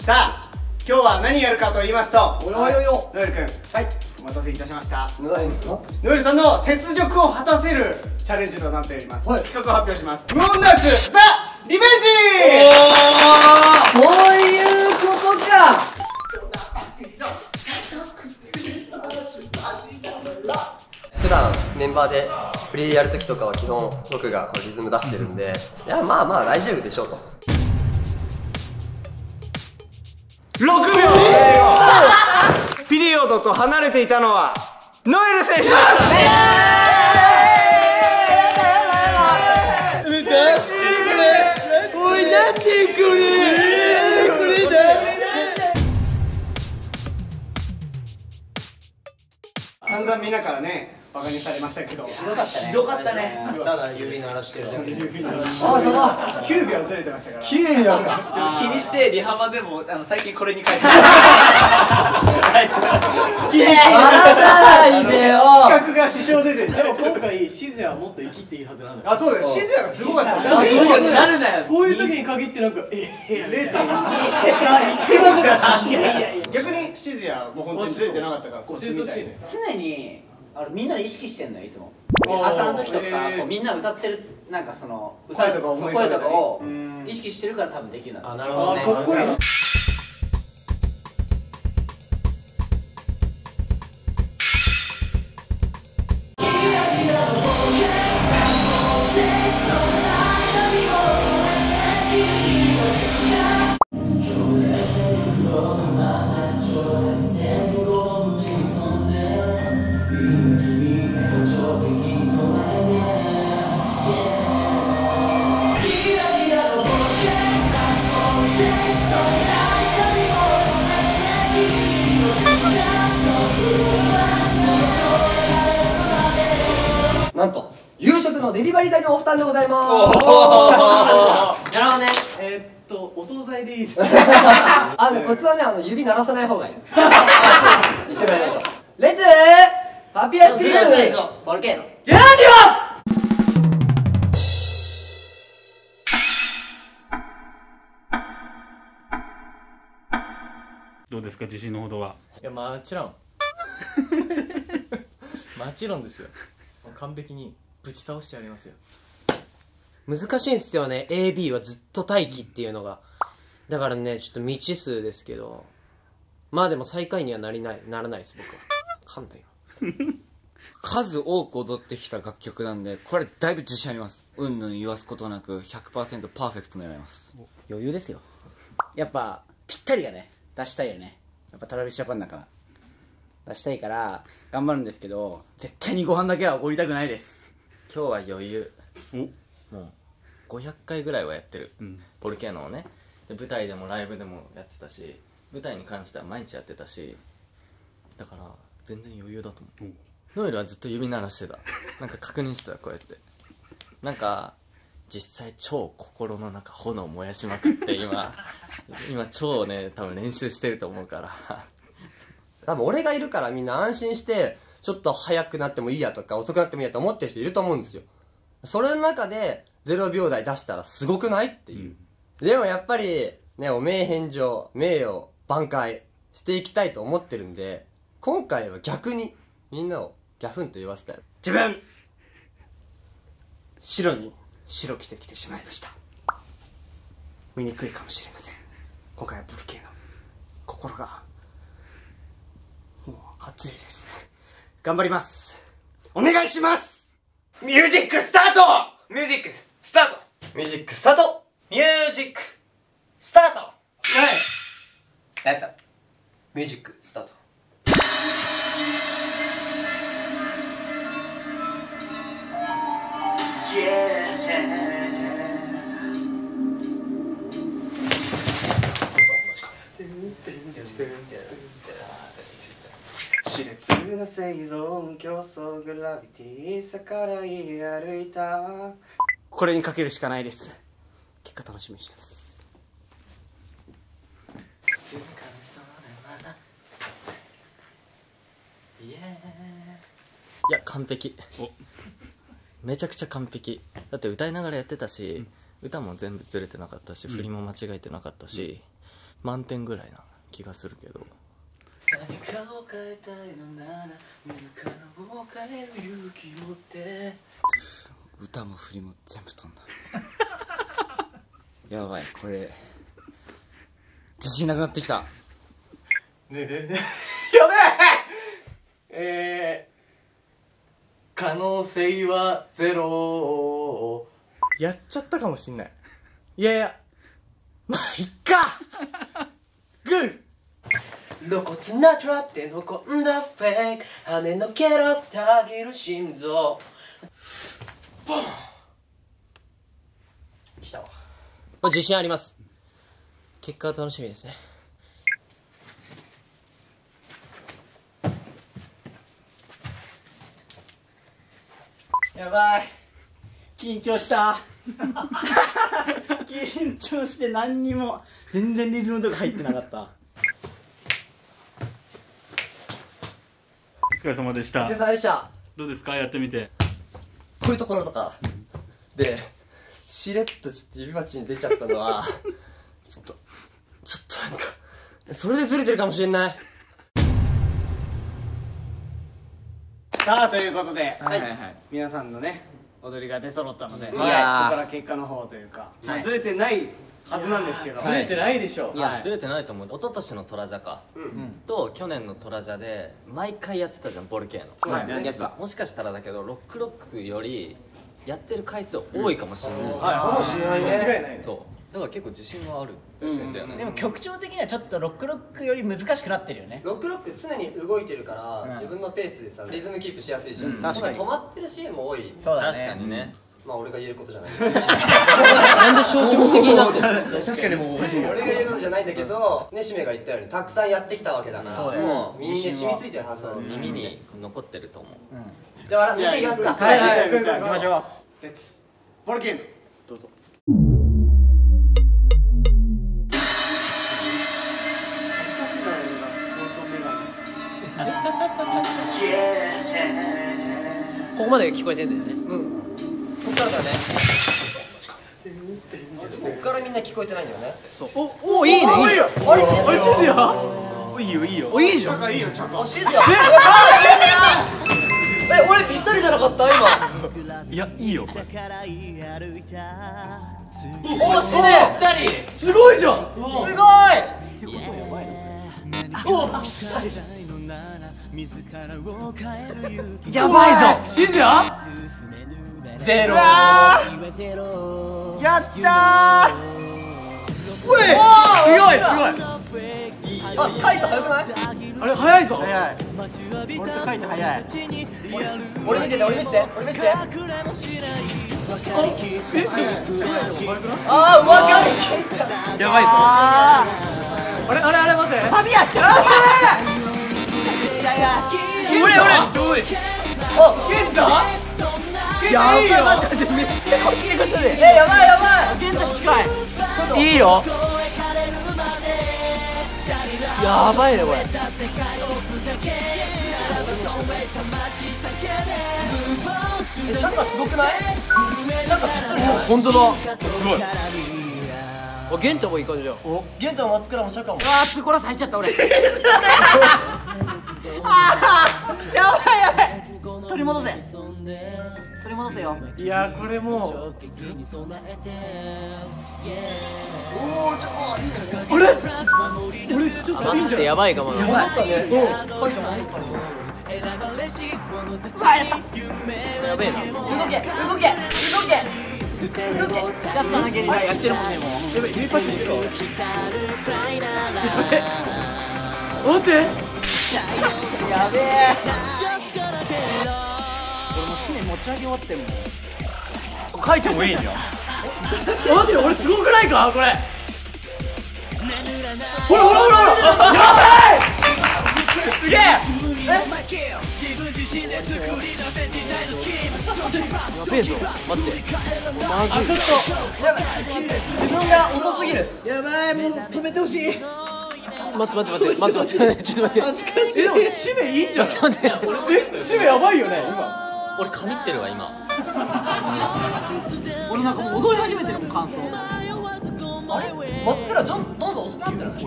さあ今日は何やるかと言いますと、ノエル君、はい、お待たせいたしました。何ですか？ノエルさんの雪辱を果たせるチャレンジとなっております。はい、企画を発表します。無音ダーツザ・リベンジ。そういうことか。普段メンバーでフリーでやるときとかは基本僕がこうリズム出してるんで、いやまあまあ大丈夫でしょうと。6秒。ピリオドと離れていたのはノエル選手でした。おい、なんでこれだ。散々みんなからねバカにされましたけど、ひどかったね。ただ指鳴らしてるだけで。あ、9秒ずれてましたから。9秒か。でも気にしてリハマでも最近これに書いてる。気にして笑わないでよ。企画が支障出てる。でも今回シズヤはもっと生きっていいはずなんだよ。あ、そうだよ。シズヤがすごかった。そういうことになるなよ。こういう時に限ってなんか0.1。いや逆にシズヤもう本当にずれてなかったから教えてほしいね。常にみんなで意識してんのよいつも。リハーサルの時とかこうみんな歌ってるなんかその声とか思い声浮かべたりとかを意識してるから多分できるな。あ、なるほどね。かっこいい。なんと夕食のデリバリー代のお負担でございます。なるほどね。お惣菜でいいです。コツはね、指鳴らさない方がいい。言ってもらいましょう。レッツハッピーアイスクリームボルケーノ。ジェラージどうですか、自信のほどは。いや、もちろん。もちろんですよ。完璧にぶち倒してやりますよ。難しいんですよね。 AB はずっと待機っていうのが。だからね、ちょっと未知数ですけど、まあでも最下位にはならないです僕は。噛んだよ。数多く踊ってきた楽曲なんで、これだいぶ自信あります。うんぬん言わすことなく 100% パーフェクト狙います。余裕ですよ。やっぱぴったりがね出したいよね。やっぱトラビスジャパンだから出したいから頑張るんですけど、絶対にご飯だけはおごりたくないです。今日は余裕。もう500回ぐらいはやってる、ボルケーノをね。で舞台でもライブでもやってたし、舞台に関しては毎日やってたし、だから全然余裕だと思う。ノエルはずっと指鳴らしてた。なんか確認してた、こうやって。なんか実際超心の中炎燃やしまくって今超ね多分練習してると思うから多分俺がいるからみんな安心してちょっと早くなってもいいやとか遅くなってもいいやと思ってる人いると思うんですよ。それの中で0秒台出したらすごくないっていう、でもやっぱりね、お名返上名誉挽回していきたいと思ってるんで、今回は逆にみんなをギャフンと言わせたい。自分白に白着てきてしまいました。醜いかもしれません。今回はブルケーノ心がもう熱いです。頑張ります。お願いします。ミュージックスタート。ミュージックスタート。ミュージックスタート。ミュージックスタート。スタート。ミュージックスタート。熾烈な生存競争グラビティ逆らい歩いた。これにかけるしかないです。結果楽しみにしてます。いや完璧。めちゃくちゃ完璧だって、歌いながらやってたし、歌も全部ずれてなかったし、振りも間違えてなかったし、満点ぐらいな気がするけど。何かを変えたいのなら自らを変える勇気を持って歌も振りも全部飛んだやばい、これ自信なくなってきた。やべえ可能性はゼロ。やっちゃったかもしんない。いやいや、まあいっかグー。露骨なトラップで残んだフェイク跳ねのけろたぎる心臓ボンきたわ。自信あります。結果は楽しみですね。やばい、緊張した緊張して何にも全然リズムとか入ってなかった。お疲れ様でしたお疲れ様でした。どうですか、やってみて。こういうところとかでしれっとちょっと指鉢に出ちゃったのはちょっとなんかそれでずれてるかもしれない。さあということで、はい皆さんのね踊りが出揃ったので、ここいやーから結果の方というか、ずれてないはずなんですけど、ずれてないでしょ。いや、ずれてないと思う。一昨年のトラジャか、と去年のトラジャで毎回やってたじゃん、ボルケーノ。そうだねやってた。もしかしたらだけどロックよりやってる回数多いかもしれない、かもしれないね。間違いないね。そうだから結構自信はある確かにだよね、でも曲調的にはちょっとロックより難しくなってるよね。ロック常に動いてるから、自分のペースでさリズムキープしやすいじゃん、確かに止まってるシーンも多い。そうだね。確かにね。まあ俺が言えることじゃないなんで消極的になってる確かにもうおかしいよ。俺が言えることじゃないんだけどね、しめが言ったようにたくさんやってきたわけだからそうだよもう耳に染みついてるはずだね。耳に残ってると思う。じゃあ見ていきますか。はい、行きましょう。レッツボルケーノどうぞ。ここまで聞こえてんだよね。こっからだね。こっからみんな聞こえてないんだよね。おいいね。あれシズヤ。いいよいいよ。おいいじゃん。あシズヤ。俺ぴったりじゃなかった今。いや、いいよ。おしめ。すごいじゃん。すごい。やばいぞ。シズヤ。ゼロ。やったー。すごいすごい。あ、カイト早くない？あれ早いぞ。早い。俺と書いて早い。俺見てて、俺見てて。ああ、うまかい。やばいぞ。あれ待って。サビやっちゃう。俺お、ケンタ。やばいよ。めっちゃこっちこっちで。やばい。ケンタ近い。いいよ。やばいねこれ。チャカすごくない？チャカぴったりじゃない？本当だ。すごい。ゲンタもいい感じじゃん。ゲンタも松倉もチャカも。あー、ツコラス入っちゃった俺。やばい。取り戻せよ。いやこれもう。あれ？俺ちょっといいんじゃない？やばいかもな。戻ったね。カイトも戻ったね。やべえな。動け。ジャストなゲリラやってるもんねもう。やべ、指パッチしてるわ。待って。やべえ。俺もう紙面持ち上げ終わってんもん。書いてもいいんや。マジで俺すごくないかこれ。ほら。やばい。すげえ。やべえぞ。待って。まずい。ちょっと自分が遅すぎる。やばい、もう止めてほしい。待って。ちょっと待って。恥ずかしい。でも締めいいんじゃん。待って。締めやばいよね今。俺神ってるわ今。俺なんかもう踊り始めてるもん感想。ああれ松倉どんどん遅くなってない？待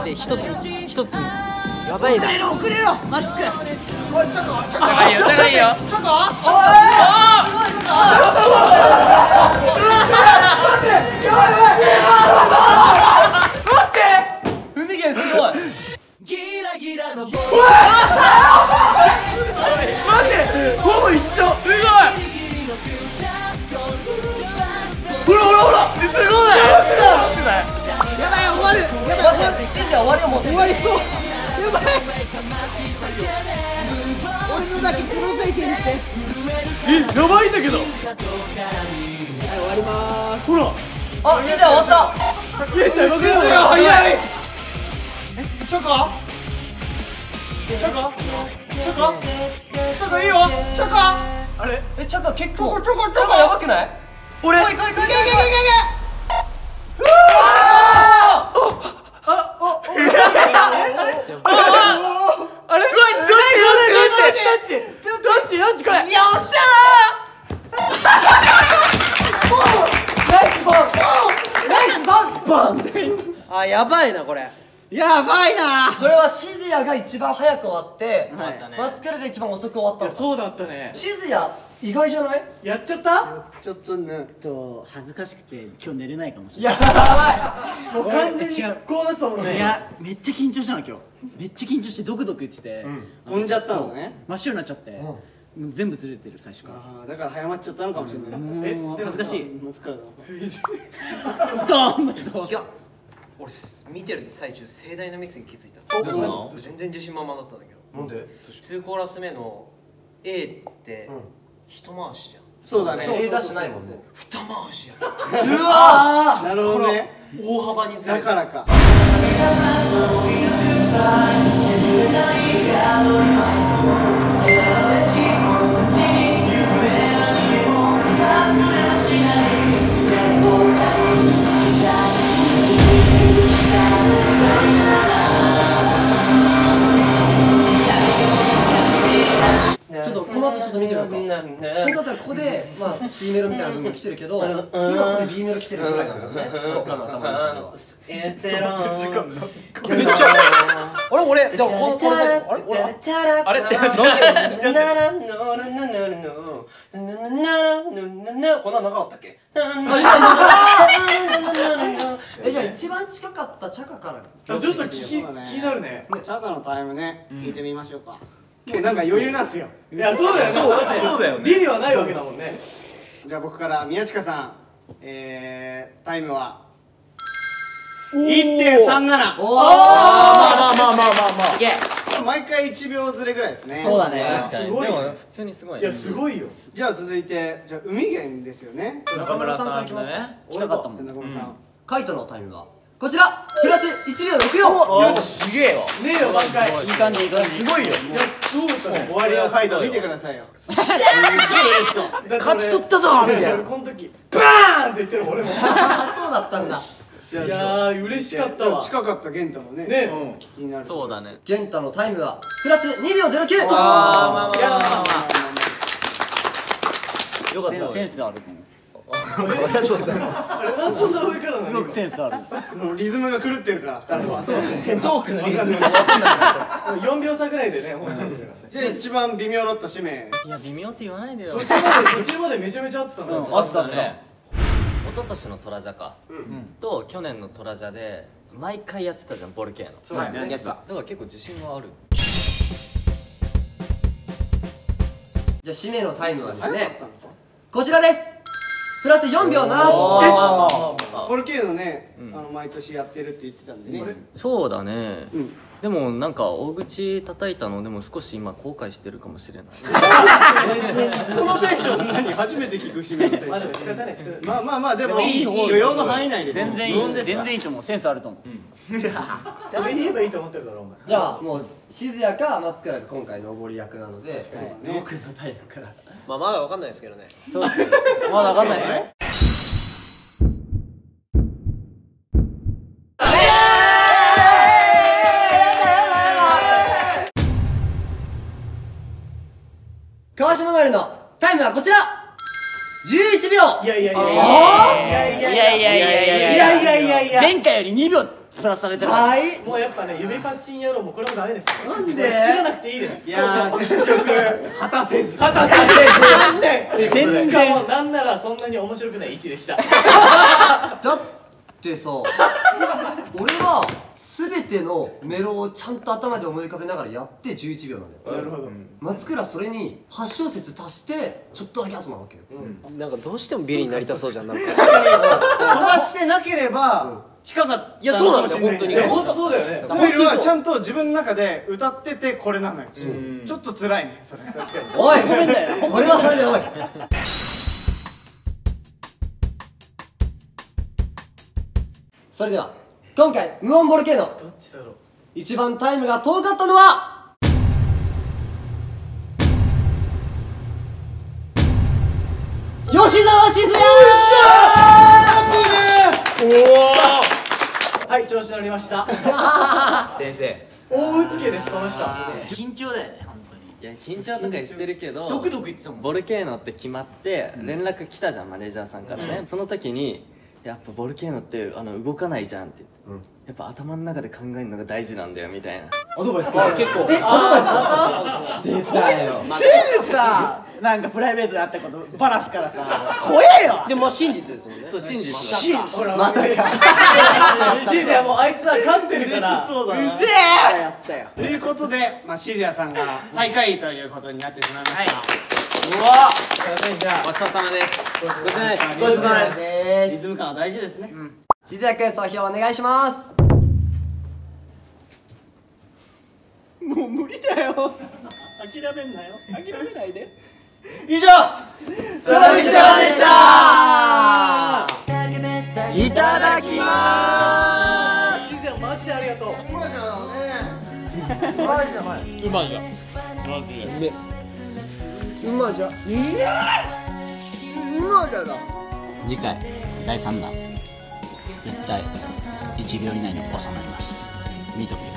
って一つやばいな。遅れろマツくん。いいよいいよ海源すごい。ほぼ一緒。すごい。ほらすごい。やばい終わる。やばい待って、シンディ終わりを持ってる。終わりそう。やばい。俺のだけプロ再生にして。やばいんだけど。終わりまーす。ほら。あ、シンディ終わった。早い。チョコいいよ。チョコ。あれ。え、チャカ結構チョコチャカやばくない？俺。来い。あれ。どっちこれ。よっしゃあ、やばいなこれ。やばいな。ー。これはシズヤが一番早く終わって、はい松倉が一番遅く終わったのか。そうだったね。シズヤ意外じゃない？やっちゃった。ちょっとね恥ずかしくて今日寝れないかもしれない。やばもう完全に違うこうなってたもんね。いやめっちゃ緊張したの今日。めっちゃ緊張してドクドク言ってて、飛んじゃったのね。真っ白になっちゃって、もう全部ずれてる最初から。ああだから早まっちゃったのかもしれない。もう恥ずかしい。松倉だ。ドーンの人。いや俺見てる最中盛大なミスに気づいた。どうしたの？全然自信満々だったんだけど、なんで2コーラス目の A って一回しじゃん。そうだね。 A ダッシュないもんね。二回しやる。うわなるほどね。大幅にずれた。だからか。ちょっとこの後ちょっと見てみようか。本当だったらここでまあ C メロみたいな部分来てるけど、今ここで B メロ来てるぐらいなんだよね。そっからの頭の中では。めっちゃあれ俺でもこのさあれこんなんなかったっけ？え、じゃあ一番近かったチャカからちょっと気になるね。チャカのタイムね聞いてみましょうか。もうなんか余裕なんですよ。いやそうだよね。そうだよね。ビリはないわけだもんね。じゃあ僕から宮近さん、タイムは 1.37。おお。いけ。毎回1秒ずれぐらいですね。そうだね。確かに。すごいでも普通にすごい。いやすごいよ。じゃあ続いてじゃあ海源ですよね。中村さんからいきますか。近かったもん。中村さん。カイトのタイムはこちらプラス1秒64。よしすげえわ。ねえよ毎回。いい感じいい感じ。すごいよ。いやそうだったね。終わりのファイト見てくださいよ。勝ち取ったぞみたいな。この時バーンって言ってる俺も。あ、そうだったんだ。いやー嬉しかったわ。近かった玄太もね。ね。気になる。そうだね。ゲンタのタイムはプラス2秒09。あいやよかった。センスあると思う。あれなんでそんな上からなの？すごくセンスある。リズムが狂ってるから彼は。トークのリズム。 4秒差ぐらいでね本当に。じゃあ一番微妙だった指名。いや微妙って言わないでよ。途中までめちゃめちゃ合ってたの。あったあった。ね。一昨年のトラジャかと去年のトラジャで毎回やってたじゃんボルケーノ。そうだね。やってた。だから結構自信はある。じゃあ締めのタイムはですねこちらです。プラス4秒78。ボルケーノね、毎年やってるって言ってたんでね。そうだね。うん。でもなんか大口叩いたのでも少し今後悔してるかもしれない。そのテンション何初めて聞く指名のテンシまあでもョン。仕方ない仕方ない。まあでもいい許容の範囲内です。全然いい。全然いいと思う。センスあると思う。それ言えばいいと思ってるだろお前。じゃあもう静谷か松倉が今回上り役なのでね僕のタイムから。まあまだわかんないですけどね。そうですよ。まだわかんないですね。川島なるのタイムはこちら11秒。いやいやいやいやいやいやいやいやいやいやいやいやいや前回より2秒プラスされてる。はい。もうやっぱね指パッチン野郎もこれもダメですよ。なんで仕切らなくていいです。いやー雪辱果たせずなんで全然しかもなんならそんなに面白くない位置でした。だってさ、俺は全てのメロをちゃんと頭で思い浮かべながらやって11秒なんだよ。なるほど。松倉それに8小節足してちょっとだけ後なわけよ。なんかどうしてもビリになりたそうじゃん、なんか。飛ばしてなければ近かった。いやそうなんだよ本当に。本当そうだよね。フィルはちゃんと自分の中で歌っててこれなのよ。ちょっと辛いねそれ。確かに。おい、ごめんだよ。それはそれでおい。それでは今回無音ボルケーノどっちだろう。一番タイムが遠かったのは吉沢静也。はい調子乗りました。先生大うつけですこの人。緊張だよね本当に。いや緊張とか言ってるけどドクドク言ってたもん。ボルケーノって決まって連絡来たじゃん、マネージャーさんからね、その時にやっぱボルケーノって動かないじゃんって言って、やっぱ頭の中で考えるのが大事なんだよみたいな。アドバイス結構アドバイス出たよ。せいでさなんかプライベートであったことバラすからさ怖えよ。でもまあ真実ですもんね。そう真実だ。ほらまたか。シーズンもうあいつは勝ってるから。そうだな。うぜえやったよ。ということで、シズヤさんが最下位ということになってしまいました。ごちそうさまです。ごちそうさまです。ごちそうさまです。リズム感は大事ですね。静也くん総評お願いします。もう無理だよ。諦めんなよ。諦めないで。以上、トラビショーでした。いただきまシーズンマジでありがとう。次回第3弾絶対1秒以内に収まります。見とけよ。